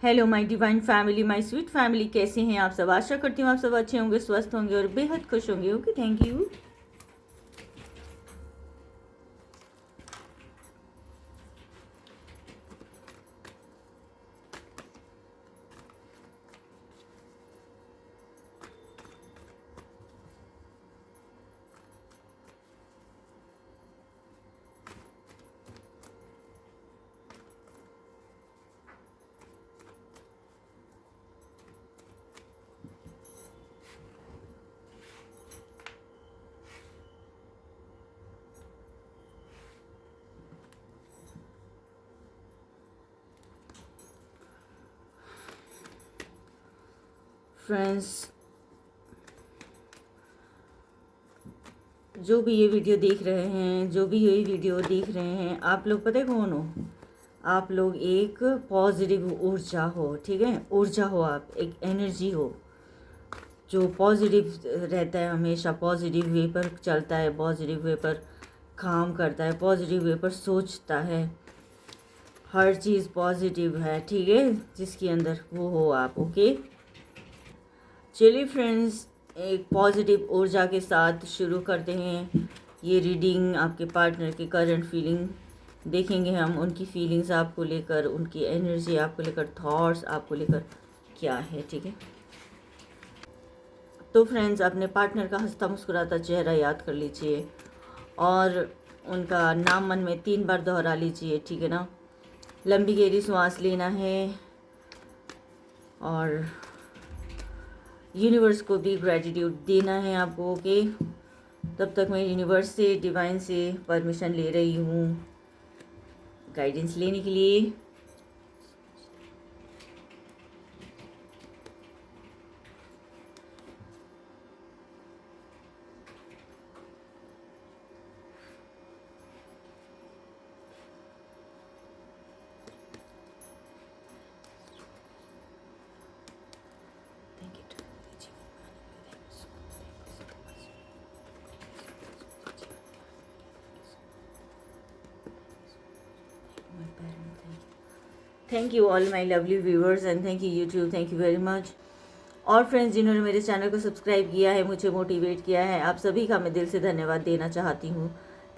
Hello my divine family, my sweet family, कैसे हैं आप सब। आशा करती हूँ आप सब अच्छे होंगे, स्वस्थ होंगे और बेहद खुश होंगे। Okay, thank you. फ्रेंड्स, जो भी ये वीडियो देख रहे हैं, जो भी ये वीडियो देख रहे हैं, आप लोग पता है कौन हो। आप लोग एक पॉजिटिव ऊर्जा हो, ठीक है। ऊर्जा हो, आप एक एनर्जी हो जो पॉजिटिव रहता है, हमेशा पॉजिटिव वे पर चलता है, पॉजिटिव वे पर काम करता है, पॉजिटिव वे पर सोचता है। हर चीज़ पॉजिटिव है, ठीक है, जिसके अंदर वो हो आप। ओके, चलिए फ्रेंड्स, एक पॉजिटिव ऊर्जा के साथ शुरू करते हैं ये रीडिंग। आपके पार्टनर की करंट फीलिंग देखेंगे हम, उनकी फीलिंग्स आपको लेकर, उनकी एनर्जी आपको लेकर, थॉट्स आपको लेकर क्या है, ठीक है। तो फ्रेंड्स, अपने पार्टनर का हंसता मुस्कुराता चेहरा याद कर लीजिए और उनका नाम मन में 3 बार दोहरा लीजिए, ठीक है ना। लंबी गहरी सांस लेना है और यूनिवर्स को भी ग्रेटिट्यूड देना है आपको। ओके, तब तक मैं यूनिवर्स से, डिवाइन से परमिशन ले रही हूँ गाइडेंस लेने के लिए। Thank you all my lovely viewers and thank you YouTube, thank you very much. और फ्रेंड्स, जिन्होंने मेरे चैनल को सब्सक्राइब किया है, मुझे मोटिवेट किया है, आप सभी का मैं दिल से धन्यवाद देना चाहती हूँ।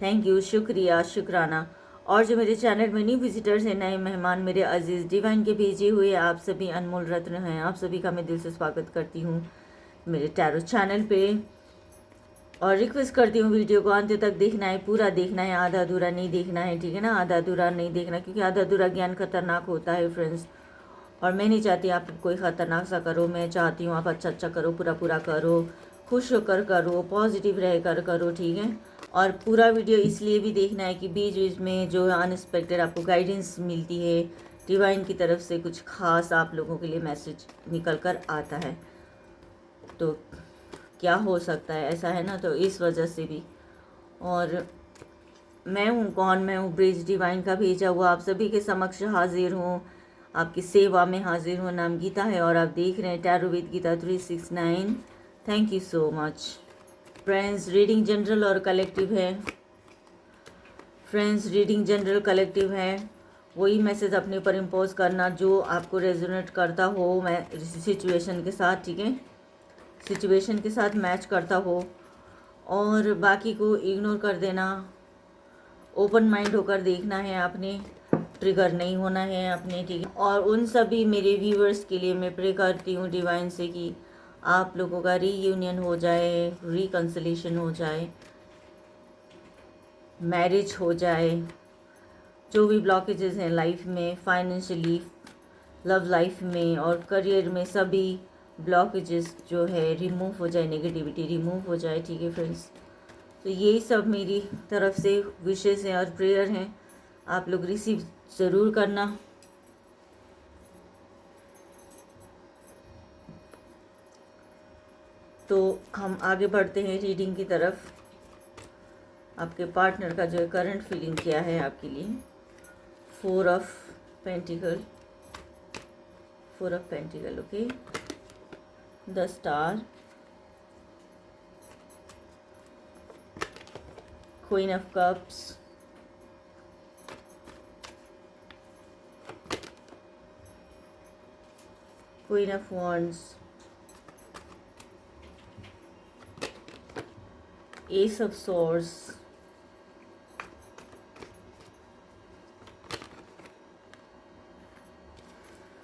थैंक यू, शुक्रिया, शुक्राना। और जो मेरे चैनल में न्यू विजिटर्स हैं, नए मेहमान, मेरे अजीज़ डिवाइन के भेजे हुए आप सभी अनमोल रत्न हैं, आप सभी का मैं दिल से स्वागत करती हूँ मेरे टैरो चैनल पे। और रिक्वेस्ट करती हूँ वीडियो को अंत तक देखना है, पूरा देखना है, आधा अधूरा नहीं देखना है, ठीक है ना। आधा अधूरा नहीं देखना, क्योंकि आधा अधूरा ज्ञान खतरनाक होता है फ्रेंड्स। और मैं नहीं चाहती आप कोई ख़तरनाक सा करो, मैं चाहती हूँ आप अच्छा अच्छा करो, पूरा पूरा करो, खुश होकर करो, पॉजिटिव रह कर करो, ठीक है। और पूरा वीडियो इसलिए भी देखना है कि बीच बीच में जो अनएक्सपेक्टेड आपको गाइडेंस मिलती है डिवाइन की तरफ से, कुछ खास आप लोगों के लिए मैसेज निकल कर आता है। तो क्या हो सकता है, ऐसा है ना, तो इस वजह से भी। और मैं हूँ कौन, मैं हूँ ब्रिज डिवाइन का भेजा हुआ, आप सभी के समक्ष हाजिर हूँ, आपकी सेवा में हाजिर हूँ। नाम गीता है और आप देख रहे हैं tarot with Gita 369। Thank you so much friends. Reading general और कलेक्टिव है फ्रेंड्स, रीडिंग जनरल कलेक्टिव है। वही मैसेज अपने ऊपर इम्पोज करना जो आपको रेजोनेट करता हो, मैं सिचुएशन के साथ, ठीक है, सिचुएशन के साथ मैच करता हो, और बाकी को इग्नोर कर देना। ओपन माइंड होकर देखना है आपने, ट्रिगर नहीं होना है आपने, ठीक है। और उन सभी मेरे व्यूअर्स के लिए मैं प्रे करती हूँ डिवाइन से कि आप लोगों का रीयूनियन हो जाए, रिकन्सिलेशन हो जाए, मैरिज हो जाए। जो भी ब्लॉकेजेस हैं लाइफ में, फाइनेंशियली, लव लाइफ में और करियर में, सभी ब्लॉकेजेस जो है रिमूव हो जाए, नेगेटिविटी रिमूव हो जाए, ठीक है फ्रेंड्स। तो यही सब मेरी तरफ से विशेष हैं और प्रेयर हैं, आप लोग रिसीव ज़रूर करना। तो हम आगे बढ़ते हैं रीडिंग की तरफ। आपके पार्टनर का जो करंट फीलिंग क्या है आपके लिए। 4 of pentacle, 4 of pentacle, okay, the star, queen of cups, Queen of Wands, Ace of Swords,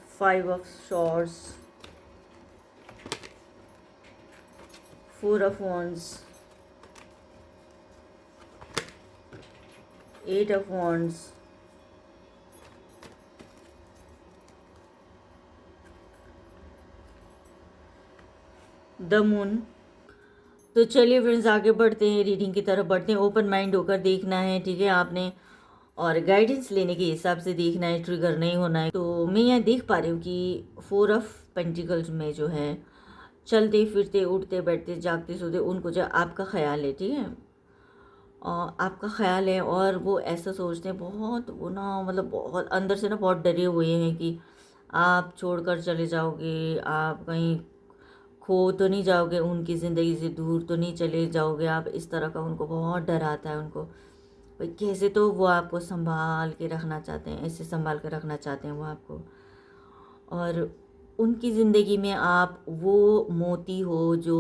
Five of Swords, Four of Wands, Eight of Wands, the moon. तो चलिए फ्रेंड्स, आगे बढ़ते हैं, रीडिंग की तरफ बढ़ते हैं। ओपन माइंड होकर देखना है, ठीक है आपने, और गाइडेंस लेने के हिसाब से देखना है, ट्रिगर नहीं होना है। तो मैं यहाँ देख पा रही हूँ कि फोर ऑफ पेंटिकल्स में जो है, चलते फिरते उठते बैठते जागते सोते उनको जो आपका ख्याल है, ठीक है, और आपका ख्याल है, और वो ऐसा सोचते हैं बहुत, वो ना मतलब बहुत अंदर से ना बहुत डरे हुए हैं कि आप छोड़कर चले जाओगे, आप कहीं खो तो नहीं जाओगे, उनकी ज़िंदगी से दूर तो नहीं चले जाओगे आप, इस तरह का उनको बहुत डर आता है उनको। भाई कैसे तो वो आपको संभाल के रखना चाहते हैं, ऐसे संभाल के रखना चाहते हैं वो आपको, और उनकी ज़िंदगी में आप वो मोती हो जो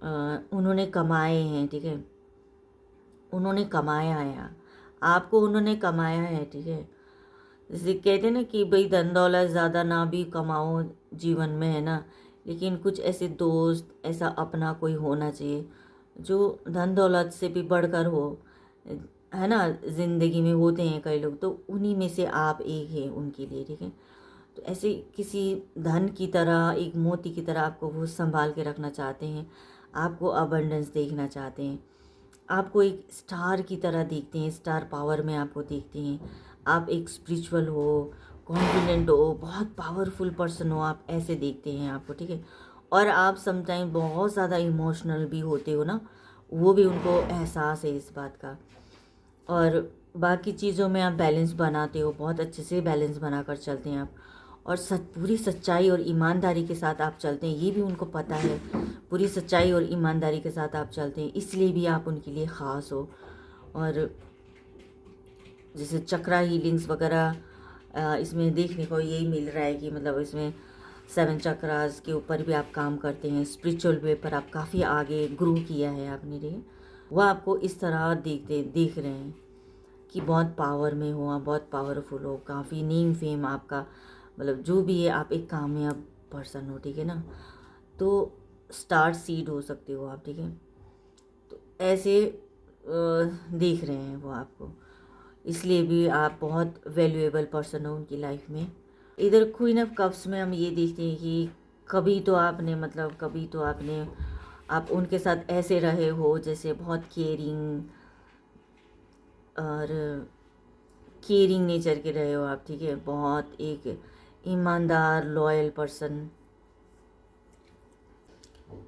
उन्होंने कमाए हैं, ठीक है, उन्होंने कमाया है, आपको उन्होंने कमाया है, ठीक है। जैसे कहते हैं ना कि भाई धन दौलत ज़्यादा ना भी कमाओ जीवन में, है ना, लेकिन कुछ ऐसे दोस्त, ऐसा अपना कोई होना चाहिए जो धन दौलत से भी बढ़कर हो, है ना। ज़िंदगी में होते हैं कई लोग, तो उन्हीं में से आप एक हैं उनके लिए, ठीक है। तो ऐसे किसी धन की तरह, एक मोती की तरह आपको वो संभाल के रखना चाहते हैं, आपको अबंडेंस देखना चाहते हैं, आपको एक स्टार की तरह देखते हैं, स्टार पावर में आपको देखते हैं। आप एक स्पिरिचुअल हो, कॉन्फिडेंट हो, बहुत पावरफुल पर्सन हो, आप ऐसे देखते हैं आपको, ठीक है। और आप समटाइम बहुत ज़्यादा इमोशनल भी होते हो ना, वो भी उनको एहसास है इस बात का। और बाकी चीज़ों में आप बैलेंस बनाते हो, बहुत अच्छे से बैलेंस बनाकर चलते हैं आप, और पूरी सच्चाई और ईमानदारी के साथ आप चलते हैं, ये भी उनको पता है। पूरी सच्चाई और ईमानदारी के साथ आप चलते हैं, इसलिए भी आप उनके लिए ख़ास हो। और जैसे चक्रा हीलिंग्स वगैरह इसमें देखने को यही मिल रहा है कि मतलब इसमें 7 चक्रास के ऊपर भी आप काम करते हैं, स्पिरिचुअल वे पर आप काफ़ी आगे ग्रो किया है आपने, रे वह आपको इस तरह देख रहे हैं कि बहुत पावर में हो आप, बहुत पावरफुल हो, काफ़ी नेम फेम आपका, मतलब जो भी है आप एक कामयाब पर्सन हो, ठीक है ना। तो स्टार सीड हो सकते हो आप, ठीक है। तो ऐसे देख रहे हैं वो आपको, इसलिए भी आप बहुत वैल्यूएबल पर्सन हो उनकी लाइफ में। इधर क्वीन ऑफ कप्स में हम ये देखते हैं कि कभी तो आपने मतलब कभी तो आपने आप उनके साथ ऐसे रहे हो जैसे बहुत केयरिंग और केयरिंग नेचर के रहे हो आप, ठीक है, बहुत एक ईमानदार लॉयल पर्सन,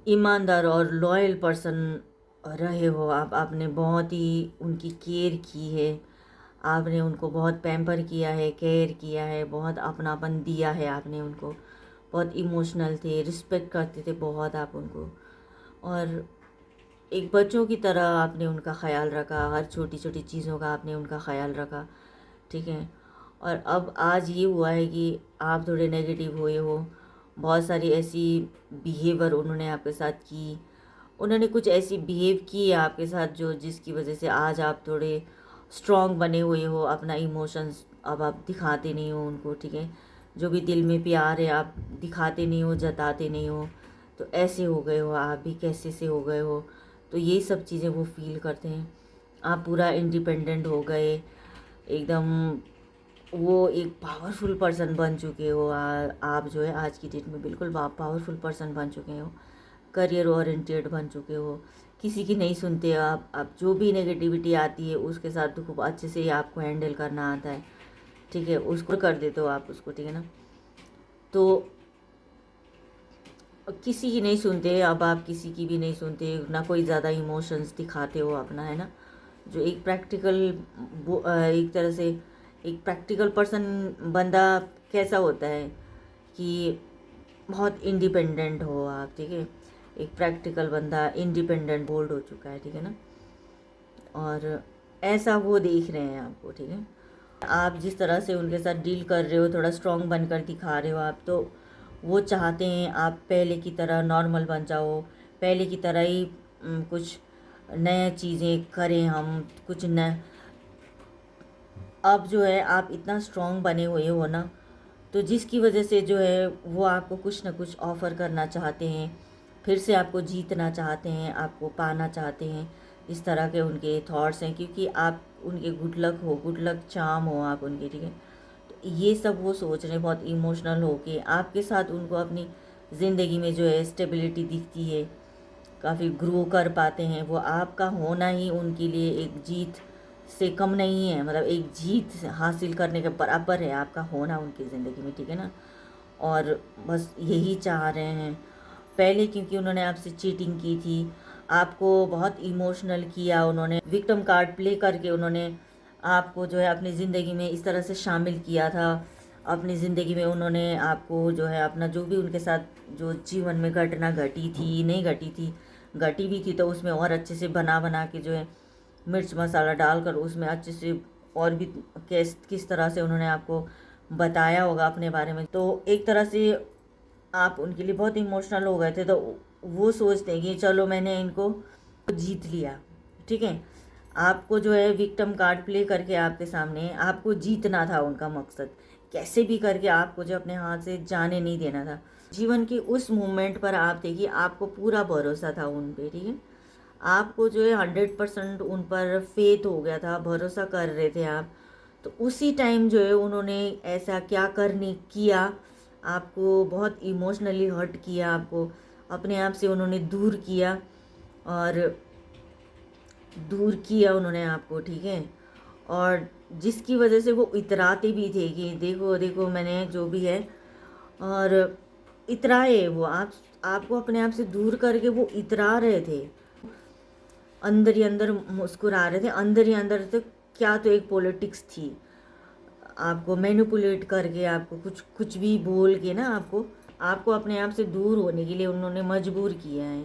ईमानदार और लॉयल पर्सन रहे हो आप। आपने बहुत ही उनकी केयर की है, आपने उनको बहुत पैम्पर किया है, केयर किया है, बहुत अपनापन दिया है आपने उनको, बहुत इमोशनल थे, रिस्पेक्ट करते थे बहुत आप उनको, और एक बच्चों की तरह आपने उनका ख्याल रखा, हर छोटी छोटी चीज़ों का आपने उनका ख्याल रखा, ठीक है। और अब आज ये हुआ है कि आप थोड़े नेगेटिव हुए हो, बहुत सारी ऐसी बिहेवियर उन्होंने आपके साथ की, उन्होंने कुछ ऐसी बिहेव की है आपके साथ जो जिसकी वजह से आज आप थोड़े स्ट्रॉन्ग बने हुए हो, अपना इमोशंस अब आप दिखाते नहीं हो उनको, ठीक है। जो भी दिल में प्यार है आप दिखाते नहीं हो, जताते नहीं हो, तो ऐसे हो गए हो आप भी, कैसे से हो गए हो। तो ये सब चीज़ें वो फील करते हैं, आप पूरा इंडिपेंडेंट हो गए एकदम, वो एक पावरफुल पर्सन बन चुके हो। आप जो है आज की डेट में बिल्कुल पावरफुल पर्सन बन चुके हो, करियर ओरिएंटेड बन चुके हो, किसी की नहीं सुनते आप जो भी नेगेटिविटी आती है उसके साथ तो खूब अच्छे से ही आपको हैंडल करना आता है, ठीक है, उसको कर देते हो आप उसको, ठीक है ना। तो किसी की नहीं सुनते अब आप, किसी की भी नहीं सुनते ना, कोई ज़्यादा इमोशंस दिखाते हो अपना, है ना। जो एक प्रैक्टिकल एक तरह से एक प्रैक्टिकल पर्सन बंदा कैसा होता है कि बहुत इंडिपेंडेंट हो आप, ठीक है, एक प्रैक्टिकल बंदा इंडिपेंडेंट बोल्ड हो चुका है, ठीक है ना। और ऐसा वो देख रहे हैं आपको, ठीक है। आप जिस तरह से उनके साथ डील कर रहे हो, थोड़ा स्ट्रॉन्ग बनकर दिखा रहे हो आप, तो वो चाहते हैं आप पहले की तरह नॉर्मल बन जाओ, पहले की तरह ही कुछ नया चीज़ें करें, हम कुछ न अब जो है आप इतना स्ट्रॉन्ग बने हुए हो ना, तो जिसकी वजह से जो है वो आपको कुछ ना कुछ ऑफ़र करना चाहते हैं, फिर से आपको जीतना चाहते हैं, आपको पाना चाहते हैं। इस तरह के उनके थॉट्स हैं, क्योंकि आप उनके गुड लक चार्म हो आप उनके, ठीक है। तो ये सब वो सोच रहे हैं, बहुत इमोशनल हो के आपके साथ उनको अपनी ज़िंदगी में जो है स्टेबिलिटी दिखती है, काफ़ी ग्रो कर पाते हैं। वो आपका होना ही उनके लिए एक जीत से कम नहीं है, मतलब एक जीत हासिल करने के बराबर है आपका होना उनकी ज़िंदगी में, ठीक है ना। और बस यही चाह रहे हैं। पहले क्योंकि उन्होंने आपसे चीटिंग की थी, आपको बहुत इमोशनल किया, उन्होंने विक्टिम कार्ड प्ले करके उन्होंने आपको जो है अपनी ज़िंदगी में इस तरह से शामिल किया था। अपनी ज़िंदगी में उन्होंने आपको जो है अपना जो भी उनके साथ जो जीवन में घटना घटी थी, नहीं घटी थी, घटी भी थी तो उसमें और अच्छे से बना बना के जो है मिर्च मसाला डालकर उसमें अच्छे से और भी किस तरह से उन्होंने आपको बताया होगा अपने बारे में। तो एक तरह से आप उनके लिए बहुत इमोशनल हो गए थे, तो वो सोचते हैं कि चलो मैंने इनको जीत लिया, ठीक है। आपको जो है विक्टिम कार्ड प्ले करके आपके सामने आपको जीतना था उनका मकसद, कैसे भी करके आपको जो अपने हाथ से जाने नहीं देना था। जीवन के उस मोमेंट पर आप देखिए, आपको पूरा भरोसा था उन पे, ठीक है। आपको जो है 100% उन पर फेथ हो गया था, भरोसा कर रहे थे आप। तो उसी टाइम जो है उन्होंने ऐसा क्या करने किया, आपको बहुत इमोशनली हर्ट किया, आपको अपने आप से उन्होंने दूर किया, और दूर किया उन्होंने आपको, ठीक है। और जिसकी वजह से वो इतराते भी थे कि देखो देखो मैंने जो भी है, और इतराए वो आपको अपने आप से दूर करके वो इतरा रहे थे, अंदर ही अंदर मुस्कुरा रहे थे, अंदर ही अंदर। तो क्या तो एक पॉलिटिक्स थी, आपको मैनिपुलेट करके आपको कुछ भी बोल के ना आपको अपने आप से दूर होने के लिए उन्होंने मजबूर किया है।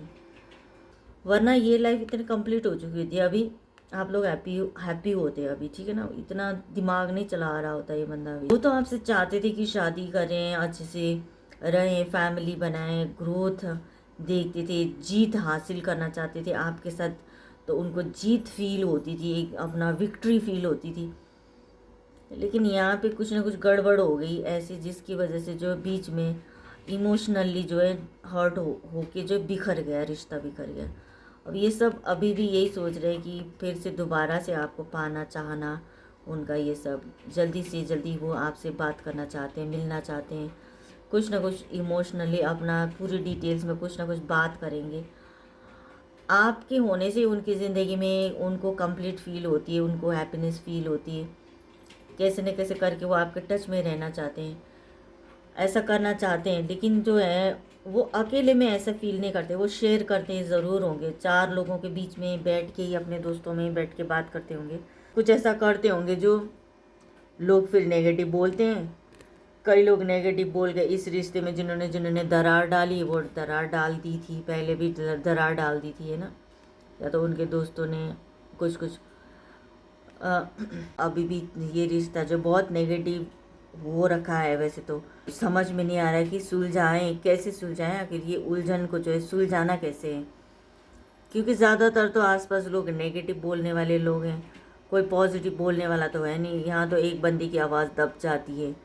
वरना ये लाइफ इतनी कंप्लीट हो चुकी थी, अभी आप लोग हैप्पी होते हैं अभी, ठीक है ना। इतना दिमाग नहीं चला रहा होता ये बंदा अभी। वो तो आपसे चाहते थे कि शादी करें, अच्छे से रहें, फैमिली बनाएं, ग्रोथ देखते थे, जीत हासिल करना चाहते थे आपके साथ। तो उनको जीत फील होती थी, एक अपना विक्ट्री फील होती थी। लेकिन यहाँ पे कुछ ना कुछ गड़बड़ हो गई ऐसी, जिसकी वजह से जो बीच में इमोशनली जो है हर्ट हो के जो बिखर गया, रिश्ता बिखर गया। अब ये सब अभी भी यही सोच रहे हैं कि फिर से दोबारा से आपको पाना चाहना उनका, ये सब जल्दी से जल्दी वो आपसे बात करना चाहते हैं, मिलना चाहते हैं, कुछ ना कुछ इमोशनली अपना पूरी डिटेल्स में कुछ ना कुछ बात करेंगे। आपके होने से उनकी ज़िंदगी में उनको कंप्लीट फील होती है, उनको हैप्पीनेस फील होती है। कैसे न कैसे करके वो आपके टच में रहना चाहते हैं, ऐसा करना चाहते हैं। लेकिन जो है वो अकेले में ऐसा फील नहीं करते, वो शेयर करते ज़रूर होंगे, 4 लोगों के बीच में बैठ के ही, अपने दोस्तों में बैठ के बात करते होंगे, कुछ ऐसा करते होंगे जो लोग फिर नेगेटिव बोलते हैं। कई लोग नेगेटिव बोल गए इस रिश्ते में, जिन्होंने जिन्होंने दरार डाली, वो दरार डाल दी थी, पहले भी दरार डाल दी थी, है ना। या तो उनके दोस्तों ने कुछ अभी भी ये रिश्ता जो बहुत नेगेटिव हो रखा है, वैसे तो समझ में नहीं आ रहा है कि सुलझाएं, कैसे सुलझाएं, आखिर ये उलझन को जो है सुलझाना कैसे है। क्योंकि ज़्यादातर तो आसपास लोग नेगेटिव बोलने वाले लोग हैं, कोई पॉजिटिव बोलने वाला तो है नहीं। यहाँ तो एक बंदी की आवाज़ दब जाती है।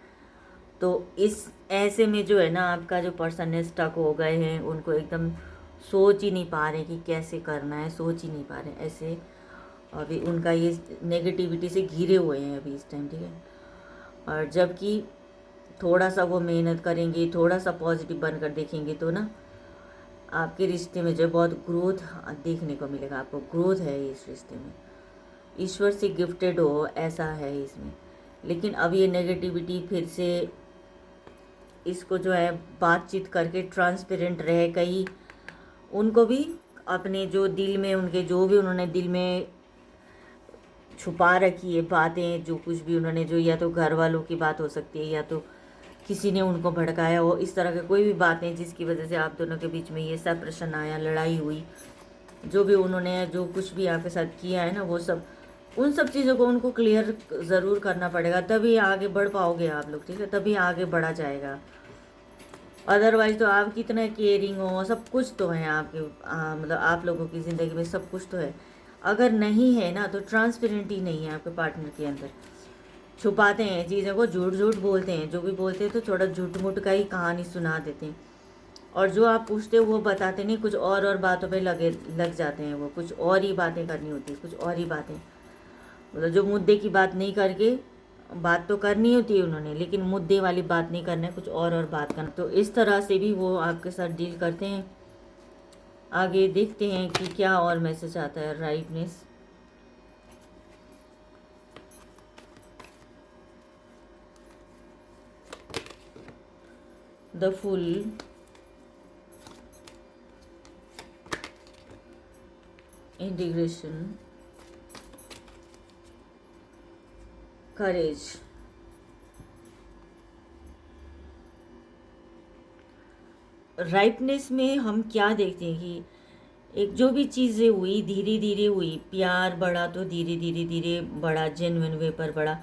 तो इस ऐसे में जो है ना, आपका जो पर्सन है स्टक हो गए हैं, उनको एकदम सोच ही नहीं पा रहे कि कैसे करना है, सोच ही नहीं पा रहे ऐसे। अभी उनका ये नेगेटिविटी से घिरे हुए हैं अभी इस टाइम, ठीक है। और जबकि थोड़ा सा वो मेहनत करेंगे, थोड़ा सा पॉजिटिव बनकर देखेंगे, तो ना आपके रिश्ते में जो बहुत ग्रोथ देखने को मिलेगा। आपको ग्रोथ है इस रिश्ते में, ईश्वर से गिफ्टेड हो ऐसा है इसमें। लेकिन अब ये नेगेटिविटी फिर से इसको जो है बातचीत करके ट्रांसपेरेंट रहे, कहीं उनको भी अपने जो दिल में, उनके जो भी उन्होंने दिल में छुपा रखी है बातें, जो कुछ भी उन्होंने, जो या तो घर वालों की बात हो सकती है, या तो किसी ने उनको भड़काया हो, इस तरह के कोई भी बातें जिसकी वजह से आप दोनों के बीच में ये सेपरेशन आया, लड़ाई हुई, जो भी उन्होंने जो कुछ भी आपके साथ किया है ना, वो सब, उन सब चीज़ों को उनको क्लियर ज़रूर करना पड़ेगा, तभी आगे बढ़ पाओगे आप लोग, ठीक है, तभी आगे बढ़ा जाएगा। अदरवाइज तो आप कितना केयरिंग हो, सब कुछ तो है आपके, मतलब आप लोगों की ज़िंदगी में सब कुछ तो है। अगर नहीं है ना तो ट्रांसपेरेंट ही नहीं है आपके पार्टनर के अंदर। छुपाते हैं चीज़ों को, झूठ झूठ बोलते हैं, जो भी बोलते हैं तो थोड़ा झूठ मूठ का ही कहानी सुना देते हैं। और जो आप पूछते हो वो बताते नहीं, कुछ और बातों पे लग जाते हैं। वो कुछ और ही बातें करनी होती है, कुछ और ही बातें, मतलब जो मुद्दे की बात नहीं करके, बात तो करनी होती है उन्होंने लेकिन मुद्दे वाली बात नहीं करना है, कुछ और बात करना। तो इस तरह से भी वो आपके साथ डील करते हैं। आगे देखते हैं कि क्या और मैसेज आता है। Rightness, the full, integration, courage. Rightness में हम क्या देखते हैं कि एक जो भी चीज़ें हुई धीरे धीरे हुई, प्यार बढ़ा तो धीरे धीरे धीरे बढ़ा, जेन्युइन वे पर बढ़ा।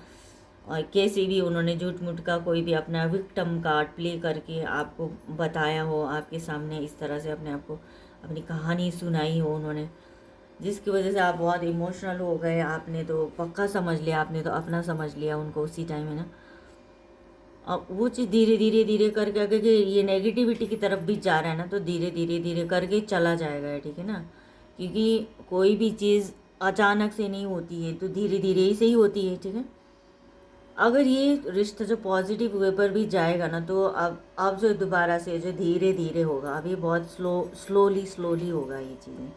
और कैसे भी उन्होंने झूठ मूठ का कोई भी अपना विक्टिम कार्ड प्ले करके आपको बताया हो, आपके सामने इस तरह से अपने आप को, अपनी कहानी सुनाई हो उन्होंने, जिसकी वजह से आप बहुत इमोशनल हो गए। आपने तो पक्का समझ लिया, आपने तो अपना समझ लिया उनको उसी टाइम है ना। अब वो चीज़ धीरे धीरे धीरे करके अगर ये नेगेटिविटी की तरफ भी जा रहा है ना तो धीरे धीरे धीरे करके चला जाएगा, ठीक है ना। क्योंकि कोई भी चीज़ अचानक से नहीं होती है, तो धीरे धीरे ही से ही होती है, ठीक है। अगर ये रिश्ता जो पॉजिटिव वे पर भी जाएगा ना तो अब जो दोबारा से जो धीरे धीरे होगा, अब ये बहुत स्लोली स्लोली होगा ये चीज़ें।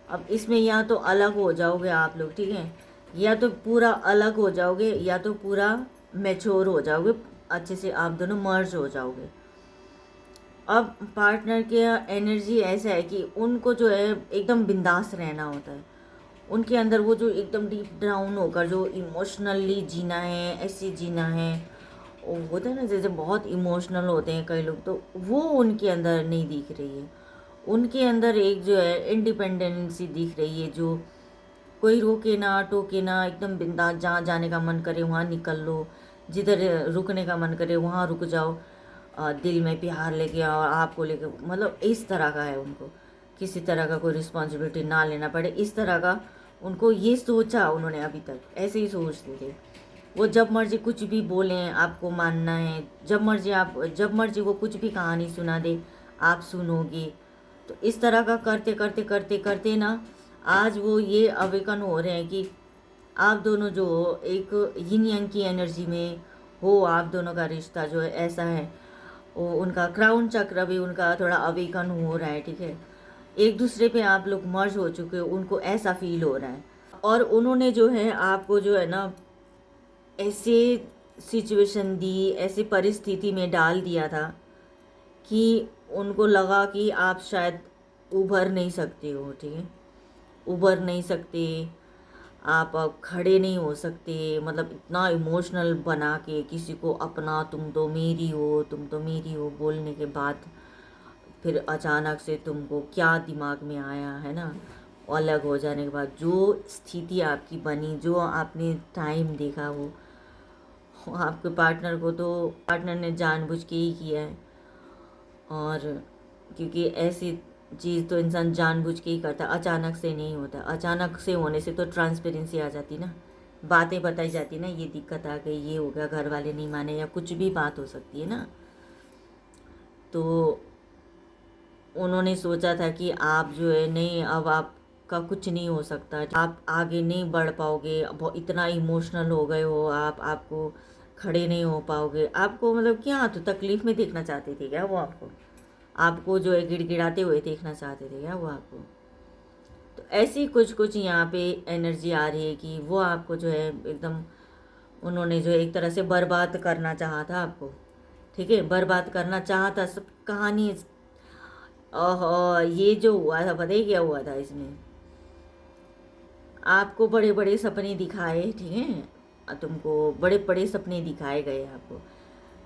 अब इसमें या तो अलग हो जाओगे आप लोग, ठीक है, या तो पूरा अलग हो जाओगे, या तो पूरा मैच्योर हो जाओगे, अच्छे से आप दोनों मर्ज हो जाओगे। अब पार्टनर के एनर्जी ऐसा है कि उनको जो है एकदम बिंदास रहना होता है। उनके अंदर वो जो एकदम डीप डाउन होकर जो इमोशनली जीना है, ऐसे जीना है, वो होता है ना, जैसे बहुत इमोशनल होते हैं कई लोग, तो वो उनके अंदर नहीं दिख रही है। उनके अंदर एक जो है इंडिपेंडेंसी दिख रही है, जो कोई रोके ना टोके ना, एकदम बिंदास, जहाँ जाने का मन करे वहाँ निकल लो, जिधर रुकने का मन करे वहाँ रुक जाओ, दिल में प्यार लेके आओ, आपको लेके, मतलब इस तरह का है उनको। किसी तरह का कोई रिस्पॉन्सिबिलिटी ना लेना पड़े, इस तरह का उनको ये सोचा उन्होंने अभी तक, ऐसे ही सोचते थे। वो जब मर्जी कुछ भी बोलें आपको मानना है, जब मर्जी वो कुछ भी कहानी सुना दे आप सुनोगे। तो इस तरह का करते करते करते करते ना आज वो ये अवेकन हो रहे हैं कि आप दोनों जो एक यिन यांग की एनर्जी में हो, आप दोनों का रिश्ता जो है ऐसा है। वो उनका क्राउन चक्र भी उनका थोड़ा अवेकन हो रहा है, ठीक है। एक दूसरे पे आप लोग मर्ज हो चुके हो, उनको ऐसा फील हो रहा है। और उन्होंने जो है आपको जो है ना ऐसे सिचुएशन दी, ऐसी परिस्थिति में डाल दिया था कि उनको लगा कि आप शायद उभर नहीं सकते हो, ठीक है, उभर नहीं सकते आप, अब खड़े नहीं हो सकते। मतलब इतना इमोशनल बना के किसी को अपना, तुम तो मेरी हो, तुम तो मेरी हो बोलने के बाद फिर अचानक से तुमको क्या दिमाग में आया है ना, अलग हो जाने के बाद जो स्थिति आपकी बनी, जो आपने टाइम देखा, वो आपके पार्टनर को तो पार्टनर ने जानबूझ के ही किया है। और क्योंकि ऐसी चीज़ तो इंसान जानबूझ के ही करता, अचानक से नहीं होता। अचानक से होने से तो ट्रांसपेरेंसी आ जाती ना, बातें बताई जाती ना, ये दिक्कत आ गई, ये हो गया, घर वाले नहीं माने, या कुछ भी बात हो सकती है ना। तो उन्होंने सोचा था कि आप जो है नहीं, अब आपका कुछ नहीं हो सकता, आप आगे नहीं बढ़ पाओगे, अब इतना इमोशनल हो गए हो आप, आपको खड़े नहीं हो पाओगे। आपको मतलब क्या, तो तकलीफ़ में देखना चाहते थे क्या वो आपको? आपको जो है गिड़गिड़ाते हुए देखना चाहते थे क्या वो आपको? तो ऐसी कुछ कुछ यहाँ पे एनर्जी आ रही है कि वो आपको जो है एकदम, उन्होंने जो एक तरह से बर्बाद करना चाहा था आपको, ठीक है, बर्बाद करना चाहा था। सब कहानी, ओह ये जो हुआ था, पता ही क्या हुआ था इसमें? आपको बड़े बड़े सपने दिखाए, ठीक है, तुमको बड़े बड़े सपने दिखाए गए आपको,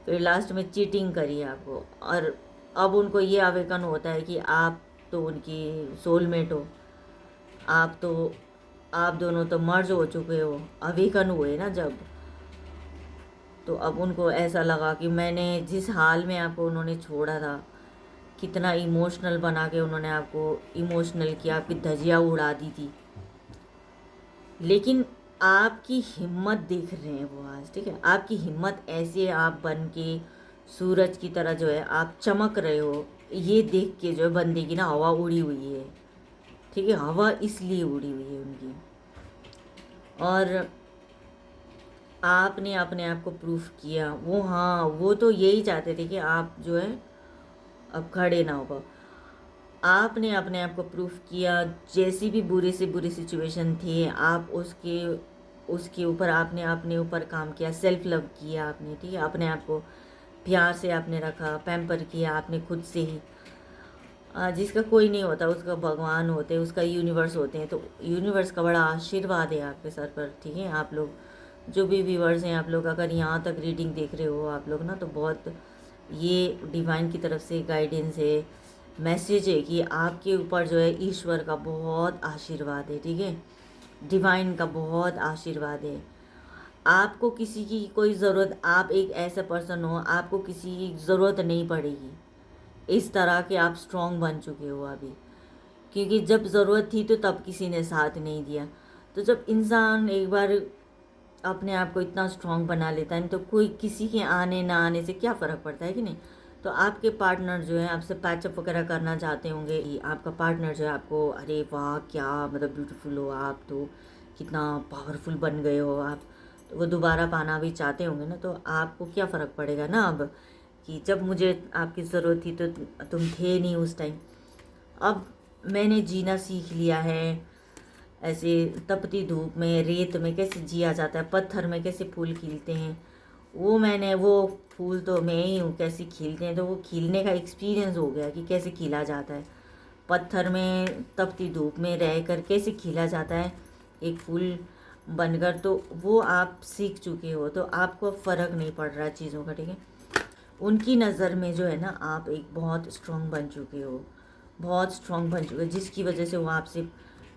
फिर लास्ट में चीटिंग करी आपको। और अब उनको ये आवेदन होता है कि आप तो उनकी सोलमेट हो, आप तो, आप दोनों तो मर्ज हो चुके हो, अवेकन हुए ना जब, तो अब उनको ऐसा लगा कि मैंने जिस हाल में आपको उन्होंने छोड़ा था, कितना इमोशनल बना के उन्होंने आपको इमोशनल किया, आपकी धज्जियाँ उड़ा दी थी, लेकिन आपकी हिम्मत देख रहे हैं वो आज, ठीक है। आपकी हिम्मत ऐसी है, आप बन के सूरज की तरह जो है आप चमक रहे हो, ये देख के जो है बंदे की ना हवा उड़ी हुई है, ठीक है। हवा इसलिए उड़ी हुई है उनकी, और आपने अपने आप को प्रूफ किया। वो हाँ, वो तो यही चाहते थे कि आप जो है अब खड़े ना हो पाओ। आपने अपने आप को प्रूफ किया, जैसी भी बुरी से बुरी सिचुएशन थी आप उसके उसके ऊपर आपने अपने ऊपर काम किया, सेल्फ लव किया आपने, ठीक है। अपने आप को प्यार से आपने रखा, पैम्पर किया आपने खुद से ही। जिसका कोई नहीं होता उसका भगवान होते हैं, उसका यूनिवर्स होते हैं, तो यूनिवर्स का बड़ा आशीर्वाद है आपके सर पर, ठीक है। आप लोग जो भी व्यूवर्स हैं, आप लोग अगर यहाँ तक रीडिंग देख रहे हो आप लोग ना, तो बहुत ये डिवाइन की तरफ से गाइडेंस है, मैसेज है कि आपके ऊपर जो है ईश्वर का बहुत आशीर्वाद है, ठीक है। डिवाइन का बहुत आशीर्वाद है। आपको किसी की कोई ज़रूरत, आप एक ऐसा पर्सन हो, आपको किसी की ज़रूरत नहीं पड़ेगी, इस तरह के आप स्ट्रॉन्ग बन चुके हो अभी। क्योंकि जब ज़रूरत थी तो तब किसी ने साथ नहीं दिया। तो जब इंसान एक बार अपने आप को इतना स्ट्रॉन्ग बना लेता है तो कोई किसी के आने ना आने से क्या फ़र्क पड़ता है कि नहीं। तो आपके पार्टनर जो है आपसे पैचअप वगैरह करना चाहते होंगे, आपका पार्टनर जो है आपको, अरे वाह क्या मतलब ब्यूटीफुल हो आप, तो कितना पावरफुल बन गए हो आप, तो वो दोबारा पाना भी चाहते होंगे ना। तो आपको क्या फ़र्क पड़ेगा ना अब, कि जब मुझे आपकी ज़रूरत थी तो तुम थे नहीं उस टाइम। अब मैंने जीना सीख लिया है, ऐसे तपती धूप में, रेत में कैसे जिया जाता है, पत्थर में कैसे फूल खिलते हैं, वो फूल तो मैं ही हूँ, कैसे खिलते हैं, तो वो खिलने का एक्सपीरियंस हो गया कि कैसे खिला जाता है, पत्थर में तपती धूप में रह कर कैसे खिला जाता है एक फूल बनकर। तो वो आप सीख चुके हो, तो आपको फ़र्क नहीं पड़ रहा चीज़ों का, ठीक है। उनकी नज़र में जो है ना आप एक बहुत स्ट्रॉन्ग बन चुके हो, बहुत स्ट्रॉन्ग बन चुके हो, जिसकी वजह से वो आपसे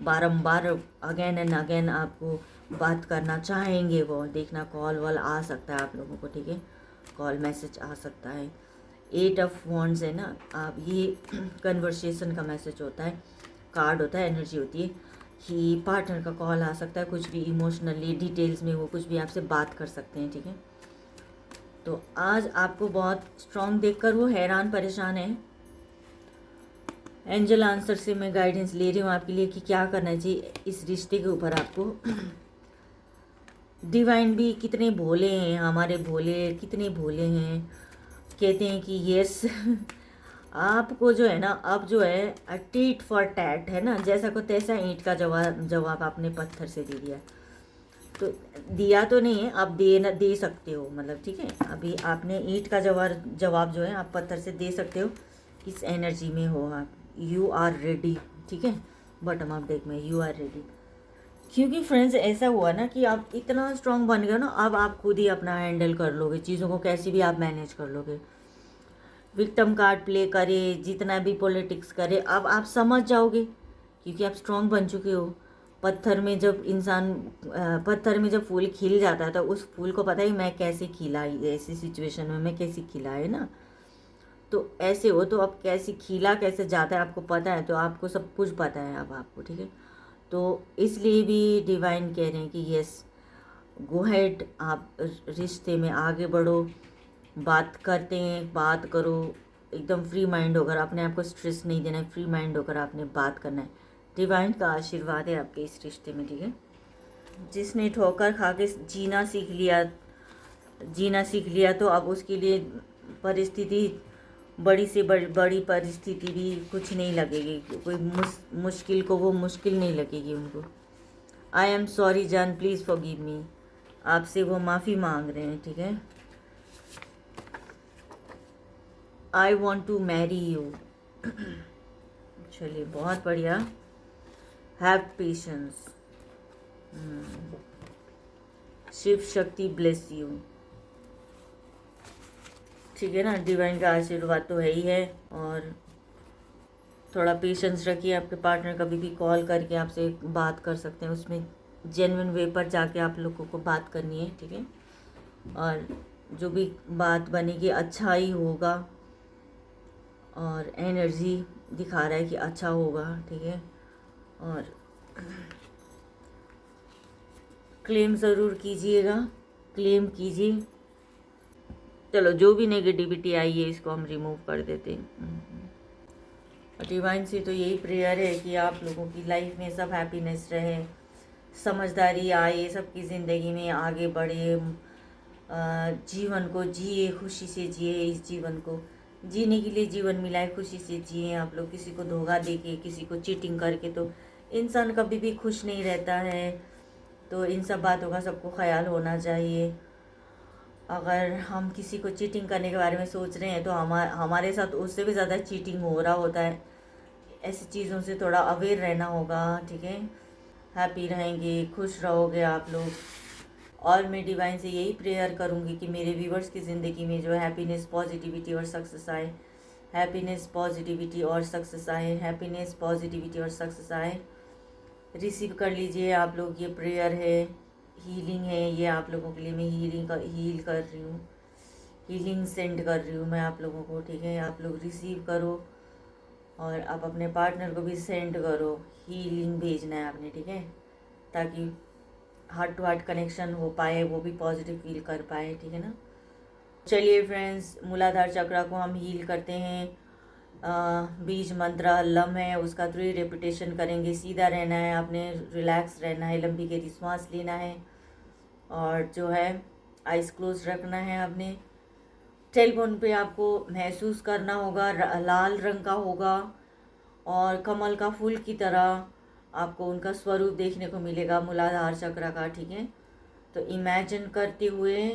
बारंबार अगेन एंड अगेन आपको बात करना चाहेंगे। वो देखना कॉल वॉल आ सकता है आप लोगों को, ठीक है, कॉल मैसेज आ सकता है। 8 ऑफ वॉन्ड्स है ना, आप ये कन्वर्सेशन का मैसेज होता है, कार्ड होता है, एनर्जी होती है कि पार्टनर का कॉल आ सकता है, कुछ भी इमोशनली डिटेल्स में वो कुछ भी आपसे बात कर सकते हैं, ठीक है। तो आज आपको बहुत स्ट्रॉन्ग देखकर वो हैरान परेशान है। एंजल आंसर से मैं गाइडेंस ले रही हूँ आपके लिए कि क्या करना चाहिए इस रिश्ते के ऊपर आपको। डिवाइन भी कितने भोले हैं, हमारे भोले कितने भोले हैं, कहते हैं कि यस आपको जो है ना अब जो है टीट फॉर टैट है ना, जैसा को तैसा ईंट का जवाब आपने पत्थर से दे दिया। तो दिया तो नहीं है, आप दे सकते हो, मतलब ठीक है। अभी आपने ईंट का जवाब जो है आप पत्थर से दे सकते हो। इस एनर्जी में हो आप, यू आर रेडी, ठीक है। बॉटम ऑफ डेक में यू आर रेडी, क्योंकि फ्रेंड्स ऐसा हुआ ना कि आप इतना स्ट्रांग बन गए ना, अब आप खुद ही अपना हैंडल कर लोगे चीज़ों को, कैसे भी आप मैनेज कर लोगे। विक्टिम कार्ड प्ले करे, जितना भी पॉलिटिक्स करे, अब आप समझ जाओगे क्योंकि आप स्ट्रांग बन चुके हो। पत्थर में जब फूल खिल जाता है तो उस फूल को पता है मैं कैसे खिला, ऐसी सिचुएशन में मैं कैसे खिला है ना। तो ऐसे हो तो अब कैसे खिला कैसे जाता है आपको पता है, तो आपको सब कुछ पता है अब आपको, ठीक है। तो इसलिए भी डिवाइन कह रहे हैं कि यस गो हेड, आप रिश्ते में आगे बढ़ो, बात करते हैं, बात करो एकदम फ्री माइंड होकर, अपने आप को स्ट्रेस नहीं देना है, फ्री माइंड होकर आपने बात करना है। डिवाइन का आशीर्वाद है आपके इस रिश्ते में, ठीक है। जिसने ठोकर खा के जीना सीख लिया तो अब उसके लिए परिस्थिति बड़ी से बड़ी परिस्थिति भी कुछ नहीं लगेगी, कोई मुश्किल को वो मुश्किल नहीं लगेगी उनको। आई एम सॉरी जान, प्लीज़ फॉरगिव मी, आपसे वो माफ़ी मांग रहे हैं, ठीक है। I want to marry you, चलिए बहुत बढ़िया। Have patience, Shiv Shakti bless you, ठीक है ना। डिवाइन का आशीर्वाद तो है ही है, और थोड़ा पेशेंस रखिए। आपके पार्टनर कभी भी कॉल करके आपसे बात कर सकते हैं, उसमें जेन्युइन वे पर जाके आप लोगों को बात करनी है, ठीक है। और जो भी बात बनेगी अच्छा ही होगा, और एनर्जी दिखा रहा है कि अच्छा होगा, ठीक है। और क्लेम ज़रूर कीजिएगा, क्लेम कीजिए। चलो जो भी नेगेटिविटी आई है इसको हम रिमूव कर देते हैं। और डिवाइन से तो यही प्रेयर है कि आप लोगों की लाइफ में सब हैप्पीनेस रहे, समझदारी आए, सबकी ज़िंदगी में आगे बढ़े, जीवन को जिए, खुशी से जिए, इस जीवन को जीने के लिए जीवन मिला है, खुशी से जिए आप लोग। किसी को धोखा देके, किसी को चीटिंग करके तो इंसान कभी भी खुश नहीं रहता है। तो इन सब बातों का सबको ख्याल होना चाहिए। अगर हम किसी को चीटिंग करने के बारे में सोच रहे हैं तो हमारे साथ उससे भी ज़्यादा चीटिंग हो रहा होता है। ऐसी चीज़ों से थोड़ा अवेयर रहना होगा, ठीक है। हैप्पी रहेंगे, खुश रहोगे आप लोग। और मैं डिवाइन से यही प्रेयर करूँगी कि मेरे व्यूवर्स की ज़िंदगी में जो हैप्पीनेस, पॉजिटिविटी और सक्सेस आए, हैप्पीनेस, पॉजिटिविटी और सक्सेस आए, हैप्पीनेस, पॉजिटिविटी और सक्सेस आए। रिसीव कर लीजिए आप लोग, ये प्रेयर है, हीलिंग है, ये आप लोगों के लिए मैं हील कर रही हूँ, हीलिंग सेंड कर रही हूँ मैं आप लोगों को, ठीक है। आप लोग रिसीव करो और आप अपने पार्टनर को भी सेंड करो, हीलिंग भेजना है आपने, ठीक है, ताकि हार्ट टू हार्ट कनेक्शन हो पाए, वो भी पॉजिटिव फील कर पाए, ठीक है ना। चलिए फ्रेंड्स, मूलाधार चक्रा को हम हील करते हैं। बीज मंत्र लम है, उसका 3 रेपिटेशन करेंगे। सीधा रहना है आपने, रिलैक्स रहना है, लंबी गहरी सांस लेना है, और जो है आइज़ क्लोज रखना है आपने। टेलबोन पे आपको महसूस करना होगा, लाल रंग का होगा और कमल का फूल की तरह आपको उनका स्वरूप देखने को मिलेगा मूलाधार चक्र का, ठीक है। तो इमेजिन करते हुए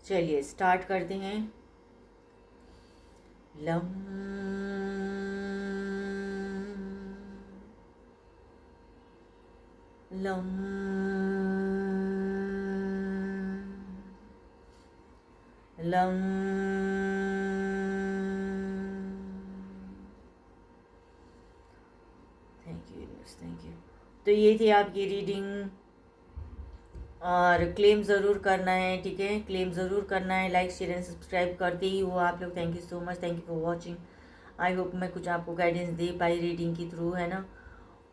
चलिए स्टार्ट करते हैं। Lump lump lump. Thank you, thank you. तो ये थी आपकी रीडिंग, और क्लेम ज़रूर करना है, ठीक है, क्लेम ज़रूर करना है। लाइक, शेयर एंड सब्सक्राइब करते ही हो आप लोग। Thank you so much, thank you for watching. I hope मैं कुछ आपको गाइडेंस दे पाई रीडिंग के थ्रू, है ना।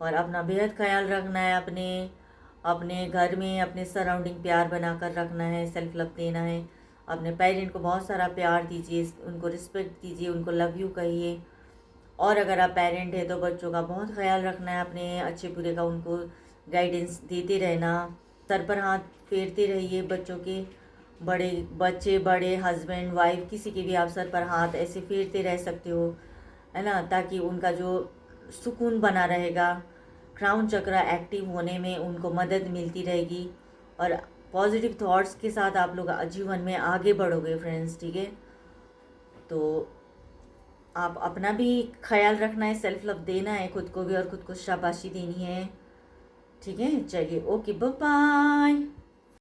और अपना बेहद ख्याल रखना है, अपने अपने घर में अपने सराउंडिंग प्यार बना कर रखना है, सेल्फ लव देना है। अपने पेरेंट को बहुत सारा प्यार दीजिए, उनको रिस्पेक्ट दीजिए, उनको लव यू कहिए। और अगर आप पेरेंट हैं तो बच्चों का बहुत ख्याल रखना है, अपने अच्छे बुरे का उनको गाइडेंस देते रहना। सर पर हाथ फेरते रहिए बच्चों के, बड़े बच्चे, बड़े हस्बैंड, वाइफ, किसी के भी आप सर पर हाथ ऐसे फेरते रह सकते हो, है ना, ताकि उनका जो सुकून बना रहेगा। क्राउन चक्र एक्टिव होने में उनको मदद मिलती रहेगी, और पॉजिटिव थॉट्स के साथ आप लोग जीवन में आगे बढ़ोगे फ्रेंड्स, ठीक है। तो आप अपना भी ख्याल रखना है, सेल्फ लव देना है खुद को भी, और खुद को शाबाशी देनी है, ठीक है। चलिए, ओके, बाय बाय।